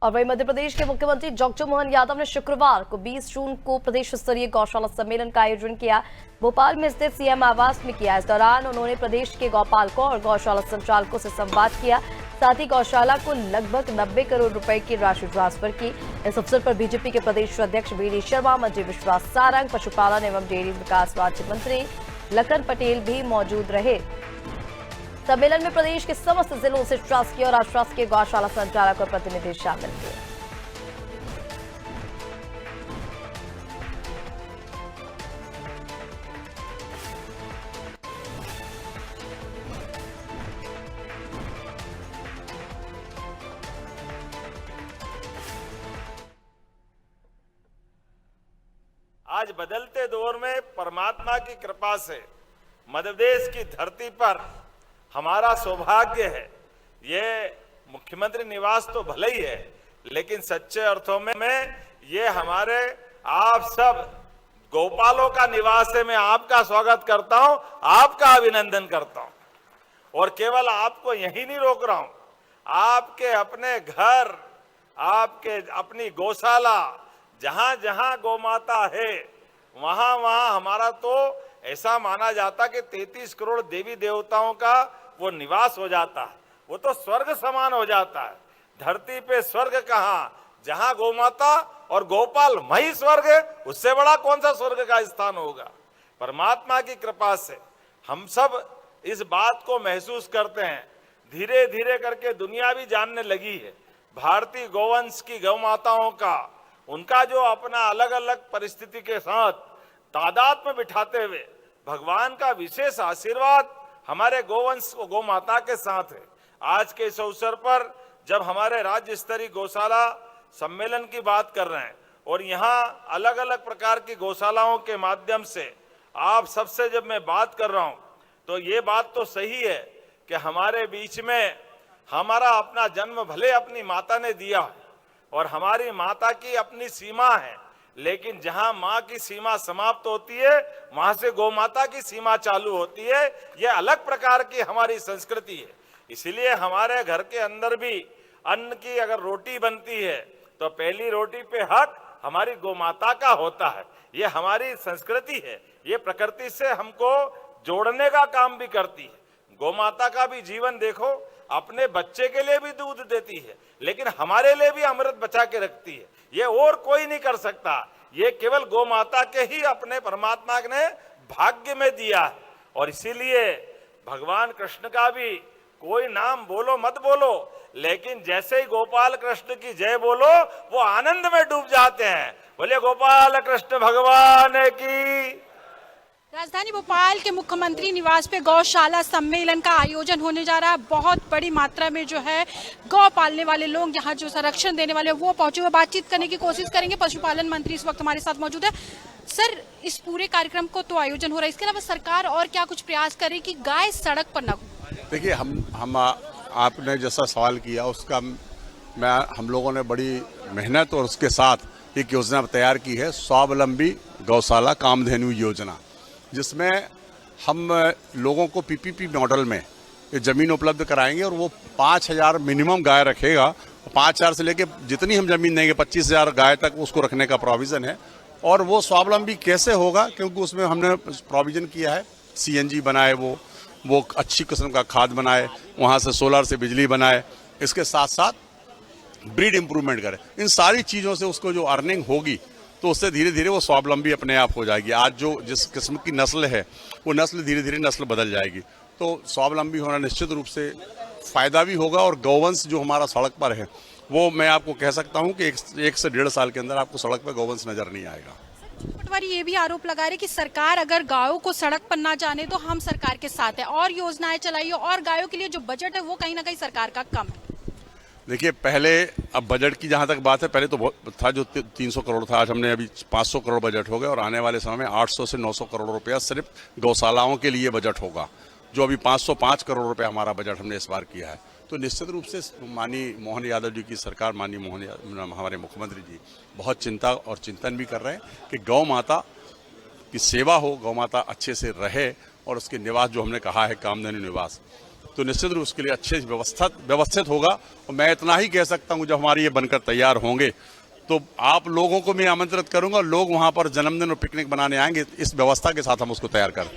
और वहीं मध्य प्रदेश के मुख्यमंत्री जगजीत मोहन यादव ने शुक्रवार को 20 जून को प्रदेश स्तरीय गौशाला सम्मेलन का आयोजन किया। भोपाल में स्थित सीएम आवास में किया। इस दौरान उन्होंने प्रदेश के गौपालकों और गौशाला संचालकों से संवाद किया। साथ ही गौशाला को लगभग 90 करोड़ रुपए की राशि ट्रांसफर की। इस अवसर पर बीजेपी के प्रदेश अध्यक्ष वीडी शर्मा, मंत्री विश्वास सारंग, पशुपालन एवं डेयरी विकास राज्य मंत्री लखन पटेल भी मौजूद रहे। सम्मेलन में प्रदेश के समस्त जिलों से शासकीय और अशासकीय गौशाला संचालक और प्रतिनिधि शामिल हुए। आज बदलते दौर में परमात्मा की कृपा से मध्य प्रदेश की धरती पर हमारा सौभाग्य है। ये मुख्यमंत्री निवास तो भले ही है, लेकिन सच्चे अर्थों में ये हमारे आप सब गौपालों का निवास है। मैं आपका स्वागत करता हूं, आपका अभिनंदन करता हूं। और केवल आपको यही नहीं रोक रहा हूं, आपके अपने घर, आपके अपनी गौशाला, जहां जहां गौमाता है वहां वहां हमारा तो ऐसा माना जाता कि 33 करोड़ देवी देवताओं का वो निवास हो जाता है। वो तो स्वर्ग समान हो जाता है। धरती पे स्वर्ग कहां, जहां गौमाता और गोपाल मही स्वर्ग है, उससे बड़ा कौन सा स्वर्ग का स्थान होगा। परमात्मा की कृपा से हम सब इस बात को महसूस करते हैं। धीरे धीरे करके दुनिया भी जानने लगी है भारतीय गौवंश की गौमाताओं का, उनका जो अपना अलग अलग परिस्थिति के साथ तादाद में बिठाते हुए भगवान का विशेष आशीर्वाद हमारे गोवंश को गौमाता के साथ है। आज के इस अवसर पर जब हमारे राज्य स्तरीय गौशाला सम्मेलन की बात कर रहे हैं और यहाँ अलग अलग प्रकार की गौशालाओं के माध्यम से आप सबसे जब मैं बात कर रहा हूँ, तो ये बात तो सही है कि हमारे बीच में हमारा अपना जन्म भले अपनी माता ने दिया है और हमारी माता की अपनी सीमा है, लेकिन जहां मां की सीमा समाप्त होती है वहां से गौमाता की सीमा चालू होती है। यह अलग प्रकार की हमारी संस्कृति है। इसलिए हमारे घर के अंदर भी अन्न की अगर रोटी बनती है तो पहली रोटी पे हक हमारी गौमाता का होता है। ये हमारी संस्कृति है। ये प्रकृति से हमको जोड़ने का काम भी करती है। गौमाता का भी जीवन देखो, अपने बच्चे के लिए भी दूध देती है, लेकिन हमारे लिए भी अमृत बचा के रखती है। ये और कोई नहीं कर सकता। ये केवल गौमाता के ही अपने परमात्मा ने भाग्य में दिया है। और इसीलिए भगवान कृष्ण का भी कोई नाम बोलो मत बोलो, लेकिन जैसे ही गोपाल कृष्ण की जय बोलो वो आनंद में डूब जाते हैं। बोले गोपाल कृष्ण भगवान की। राजधानी भोपाल के मुख्यमंत्री निवास पे गौशाला सम्मेलन का आयोजन होने जा रहा है। बहुत बड़ी मात्रा में जो है गौ पालने वाले लोग, यहाँ जो संरक्षण देने वाले वो पहुंचे हुए, बातचीत करने की कोशिश करेंगे। पशुपालन मंत्री इस वक्त हमारे साथ मौजूद है। सर, इस पूरे कार्यक्रम को तो आयोजन हो रहा है, इसके अलावा सरकार और क्या कुछ प्रयास करे कि गाय सड़क पर न? देखिए, हम आपने जैसा सवाल किया उसका हम लोगों ने बड़ी मेहनत और उसके साथ एक योजना तैयार की है, स्वावलंबी गौशाला कामधेनु योजना, जिसमें हम लोगों को पीपीपी मॉडल में ज़मीन उपलब्ध कराएंगे और वो 5,000 मिनिमम गाय रखेगा। 5,000 से लेके जितनी हम ज़मीन देंगे 25,000 गाय तक उसको रखने का प्रोविज़न है। और वो स्वावलंबी कैसे होगा, क्योंकि उसमें हमने प्रोविज़न किया है सीएनजी बनाए, वो अच्छी किस्म का खाद बनाए, वहाँ से सोलर से बिजली बनाए, इसके साथ साथ ब्रीड इम्प्रूवमेंट करे। इन सारी चीज़ों से उसको जो अर्निंग होगी तो उससे धीरे धीरे वो स्वावलंबी अपने आप हो जाएगी। आज जो जिस किस्म की नस्ल है वो नस्ल धीरे धीरे नस्ल बदल जाएगी, तो स्वावलंबी होना निश्चित रूप से फ़ायदा भी होगा। और गौवंश जो हमारा सड़क पर है वो मैं आपको कह सकता हूँ कि 1 से 1.5 साल के अंदर आपको सड़क पर गौवंश नज़र नहीं आएगा। पटवारी ये भी आरोप लगा रहे कि सरकार अगर गायों को सड़क पर ना जाने तो हम सरकार के साथ है, और योजनाएं चलाइए, और गायों के लिए जो बजट है वो कहीं ना कहीं सरकार का कम है। देखिए, पहले अब बजट की जहाँ तक बात है, पहले तो बहुत था जो 300 करोड़ था, आज हमने अभी 500 करोड़ बजट हो गया और आने वाले समय में 800 से 900 करोड़ रुपया सिर्फ गौशालाओं के लिए बजट होगा, जो अभी 505 करोड़ रुपया हमारा बजट हमने इस बार किया है। तो निश्चित रूप से माननीय मोहन यादव जी की सरकार, माननीय हमारे मुख्यमंत्री जी बहुत चिंता और चिंतन भी कर रहे हैं कि गौ माता की सेवा हो, गौ माता अच्छे से रहे और उसके निवास जो हमने कहा है कामधेनु निवास, तो निश्चित रूप उसके लिए अच्छे व्यवस्थित होगा। और मैं इतना ही कह सकता हूँ, जब हमारे ये बनकर तैयार होंगे तो आप लोगों को मैं आमंत्रित करूंगा, लोग वहां पर जन्मदिन और पिकनिक बनाने आएंगे। इस व्यवस्था के साथ हम उसको तैयार करें।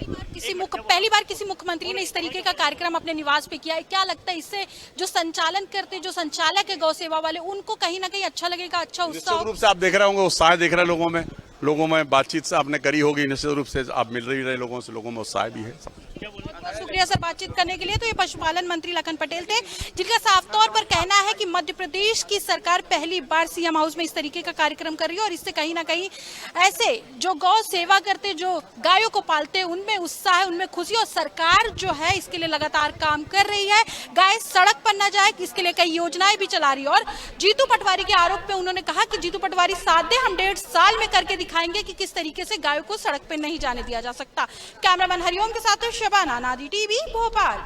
पहली बार किसी मुख्यमंत्री ने इस तरीके का कार्यक्रम अपने निवास पे किया है। क्या लगता है इससे जो संचालन करते, जो संचालक है गौ सेवा वाले, उनको कहीं ना कहीं अच्छा लगेगा, अच्छा उत्साह? निश्चित रूप से आप देख रहे होंगे उत्साह दिख रहा है लोगों में बातचीत से आपने करी होगी। निश्चित रूप से आप मिल रही रहे लोगों से, लोगों में उत्साह भी है। शुक्रिया सर बातचीत करने के लिए। तो ये पशुपालन मंत्री लखन पटेल थे, जिनका साफ तौर पर कहना है कि मध्य प्रदेश की सरकार पहली बार सीएम हाउस में इस तरीके का कार्यक्रम कर रही है और इससे कहीं ना कहीं ऐसे जो गौ सेवा करते, जो गायों को पालते, उनमें उत्साह है, उनमें खुशी, और सरकार जो है इसके लिए लगातार काम कर रही है। गाय सड़क पर न जाए इसके लिए कई योजनाएं भी चला रही है। और जीतू पटवारी के आरोप पे उन्होंने कहा कि जीतू पटवारी साथ दे, हम 1.5 साल में करके दिखाएंगे कि किस तरीके से गायों को सड़क पे नहीं जाने दिया जा सकता। कैमरामैन हरिओम के साथ शबाना, नादी टीवी, भोपाल।